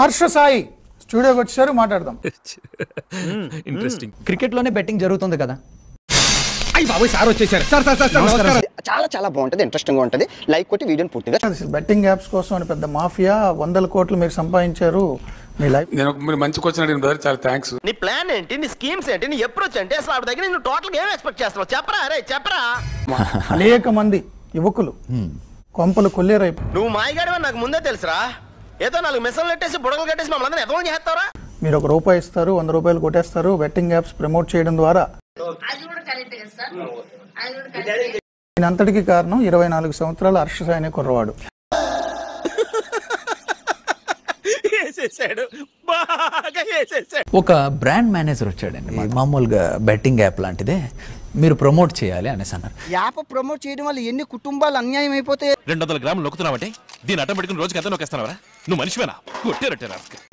హర్ష సాయి స్టూడియోకి వచ్చారు, మాట్లాడదాం. ఇంట్రెస్టింగ్. క్రికెట్ లోనే బెట్టింగ్ జరుగుతుంది కదా. చాలా చాలా బాగుంటది, ఇంట్రెస్టింగ్ గా ఉంటది. లైక్ కొట్టి వీడియోని పూర్తిగా బెట్టింగ్ యాప్స్ కోసం అని పెద్ద మాఫియా, 100 కోట్లు మీరు సంపాదించారు. మీ లైఫ్ మీరు మంచి క్వశ్చన్ అడిగిన బ్రదర్, చాలా థ్యాంక్స్. నీ ప్లాన్ ఏంటి, నీ స్కీమ్స్ ఏంటి, నీ అప్రోచ్ ఏంటి, అసలు ఆవిడ దగ్గర నువ్వు టోటల్ గా ఏం ఎక్స్పెక్ట్ చేస్తున్నావు చెప్పరా? అరే చెప్పరా. అనేక మంది యువకులు కొంపలు కొల్లేరైపు. నువ్వు మాయగాడవని నాకు ముందే తెలుసురా. ఏదో 4 మిషన్లు కట్టేసి బుడగలు కట్టేసి మమ్మల్ని అందరూ ఎదవం చేస్తారా? మీరు ₹1 ఇస్తారు, 100 రూపాయలు కొట్టేస్తారు. బెట్టింగ్ యాప్స్ ప్రమోట్ చేయడం ద్వారా దీనంతటికి కారణం 24 సంవత్సరాల హర్ష సాయి అనే కుర్రవాడు. ఒక బ్రాండ్ మేనేజర్ వచ్చాడండి, మామూలుగా బెట్టింగ్ యాప్ లాంటిదే, మీరు ప్రమోట్ చేయాలి అనేసి అన్నారు. యాప్ ప్రమోట్ చేయడం వల్ల ఎన్ని కుటుంబాలు అన్యాయం అయిపోతాయి. 200 గ్రాములు నొక్కుతున్నావంటే దీని అడ్డం పెట్టుకుని రోజుకి ఎంత నొక్కేస్తున్నావరా? నువ్వు మనిషివేనా?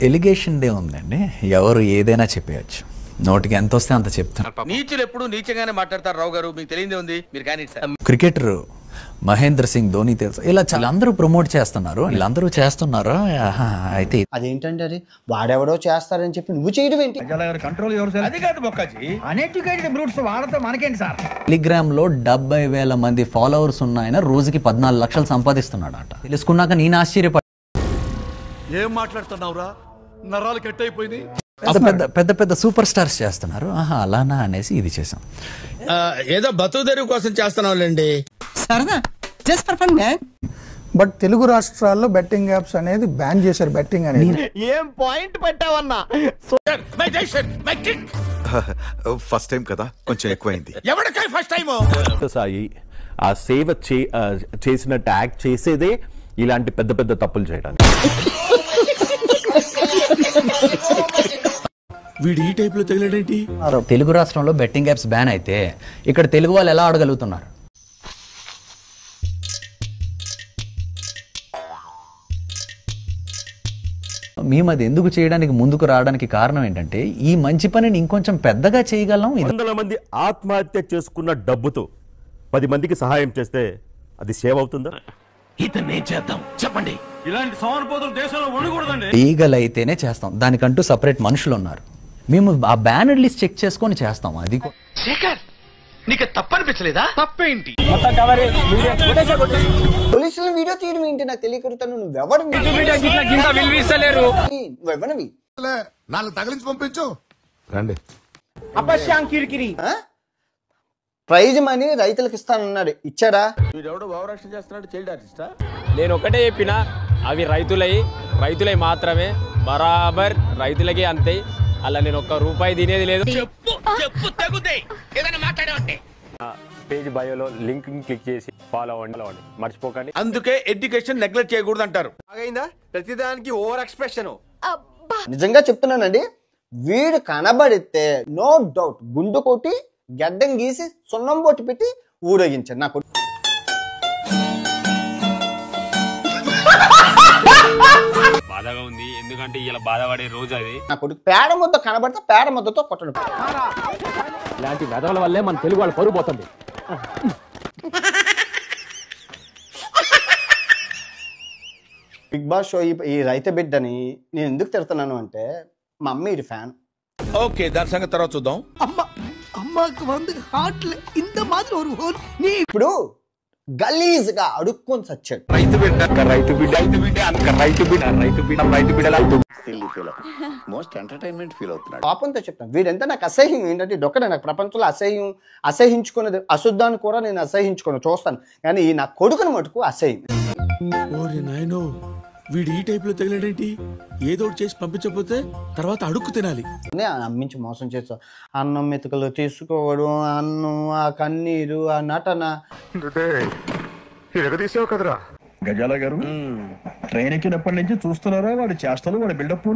ఎలిగేషన్ డే ఉందండి, ఎవరు ఏదైనా చెప్పేయచ్చు, నోటికి ఎంత వస్తే అంత చెప్తాను. నీచులు ఎప్పుడు నీచగానే మాట్లాడతారు రావు గారు, మీకు తెలియదే ఉంది. మీరు కానీ క్రికెటర్ మహేంద్ర సింగ్ ధోని తెలుసు, ఇలా చాలా అందరూ ప్రమోట్ చేస్తున్నారు. వీళ్ళందరూ చేస్తున్నారా? అయితే అదేంటంటే అది వాడెవడో చేస్తారని చెప్పి నువ్వు చేయడం ఏంటి? టెలిగ్రామ్ లో 70,000 మంది ఫాలోవర్స్ ఉన్నాయన, రోజుకి 14 లక్షలు సంపాదిస్తున్నాడు అంట. తెలుసుకున్నాక నేను ఆశ్చర్యపడ్డా. ఏం మాట్లాడుతున్నావురా? నరాలు కట్ అయిపోయింది. పెద్ద పెద్ద సూపర్ స్టార్స్ చేస్తున్నారు. అలానా అనేసి ఇది చేసాం. ఏదో బతుకు తెరువు కోసం చేస్తున్నావులేండి. సరదా just for fun. But Telugu రాష్ట్రాల్లో బెట్టింగ్ యాప్స్ అనేది బ్యాన్ చేశారు. బెట్టింగ్ అనేది ఏం పాయింట్ పెట్టావన్నా? ఫస్ట్ టైం కదా, కొంచెం ఎక్కువైంది. ఎవరికై ఫస్ట్ టైం? సాయి ఆ సేవ చేసినట్టు యాక్ట్ చేసేదే ఇలాంటి పెద్ద పెద్ద తప్పులు చేయడానికి. వీడు ఈ టైప్ లో తగిలేడేంటి? తెలుగు రాష్ట్రంలో బెట్టింగ్ యాప్స్ బ్యాన్ అయితే ఇక్కడ తెలుగు వాళ్ళు ఎలా ఆడగలుగుతున్నారు? మేము అది ఎందుకు చేయడానికి ముందుకు రావడానికి కారణం ఏంటంటే, ఈ మంచి పనిని ఇంకొంచెం పెద్దగా చేయగలం. 100 మంది ఆత్మహత్య చేసుకున్న డబ్బుతో 10 మందికి సహాయం చేస్తే అది సేవ్ అవుతుందా? చెప్పండి. ఇలాంటి సోమరిపోతులు దేశంలో ఉండకూడదండి. లీగల్ అయితేనే చేస్తాం, దానికంటూ సపరేట్ మనుషులు ఉన్నారు. మేము ఆ బ్యానర్ లిస్ట్ చెక్ చేసుకొని చేస్తాం. అది శేఖర్, నీకు తప్పనిపించలేదా? తప్పేంటి? పోలీసులు వీడియో తీయడం ఏంటి నాకు తెలియకరుతాను. నువ్వెవరు? నువ్వెవరివి? 4 తగిలించి పంపించు. రండి. ప్రైజ్ మనీ రైతులకు ఇస్తానన్నాడు, ఇచ్చాడా? వీడెవడో భావరక్షణ చేస్తున్నాడు, చైల్డ్ ఆర్టిస్టా? నేను ఒకటే చెప్పినా, అవి రైతులై మాత్రమే, బరాబర్ రైతులకే అంతే. అలా నేను ₹1 తినేది లేదు. పేజ్ బయోలో లింక్ క్లిక్ చేసి ఫాలో అవ్వండి, మర్చిపోకండి. అందుకే ఎడ్యుకేషన్ నెగ్లెక్ట్ చేయకూడదు అంటారు. అయిందా? ప్రతిదానికి ఓవర్ ఎక్స్ప్రెషన్. నిజంగా చెప్తున్నానండి, వీడు కనబడితే నో డౌట్ గుండు కొట్టి గడ్డం గీసి సున్నం బొట్టు పెట్టి ఊరేగించాడు. నాకు బాధగా ఉంది, ఎందుకంటే ఇలా బాధపడే రోజు అది. నా కొడుకు పేడ ముద్ద కనబడితే పేడ ముద్దతో కొట్టడం. ఇలాంటి వెధవల వల్లే మన తెలుగు వాళ్ళు పరుగు పోతుంది. బిగ్ బాస్ షో ఈ రైతు బిడ్డని నేను ఎందుకు తిడుతున్నాను అంటే, మా అమ్మ ఇది ఫ్యాన్. ఓకే, దాని సంగతి తర్వాత చూద్దాం. ఇప్పుడు గలీజ్ గా అడుక్కొని చచ్చాడు. మోస్ట్ ఎంటర్టైన్మెంట్ ఫీల్ అవుతున్నాడు. పాపంతో చెప్తాను, వీడంతా నాకు అసహ్యం. ఏంటంటే డొక్కడే నాకు ప్రపంచంలో అసహించుకున్నది అశుద్ధాన్ని కూడా నేను అసహించుకుని చూస్తాను, కానీ నా కొడుకుని మటుకు అసహ్యం. ఓరే నాయనో, వీడు ఈ టైప్ లో తగిలేడేంటి? ఏదో చేసి పంపించకపోతే తర్వాత అడుక్కు తినాలి. నమ్మించి మోసం చేస్తావు. అన్నం మెతుకలు తీసుకోవడం, అన్నం, ఆ కన్నీరు, ఆ నటన. తీసావు కదరా గజాల గారు. ట్రైన్ ఎక్కినప్పటి నుంచి చూస్తున్నారా వాడి చేష్టలు, వాడి బిల్డప్.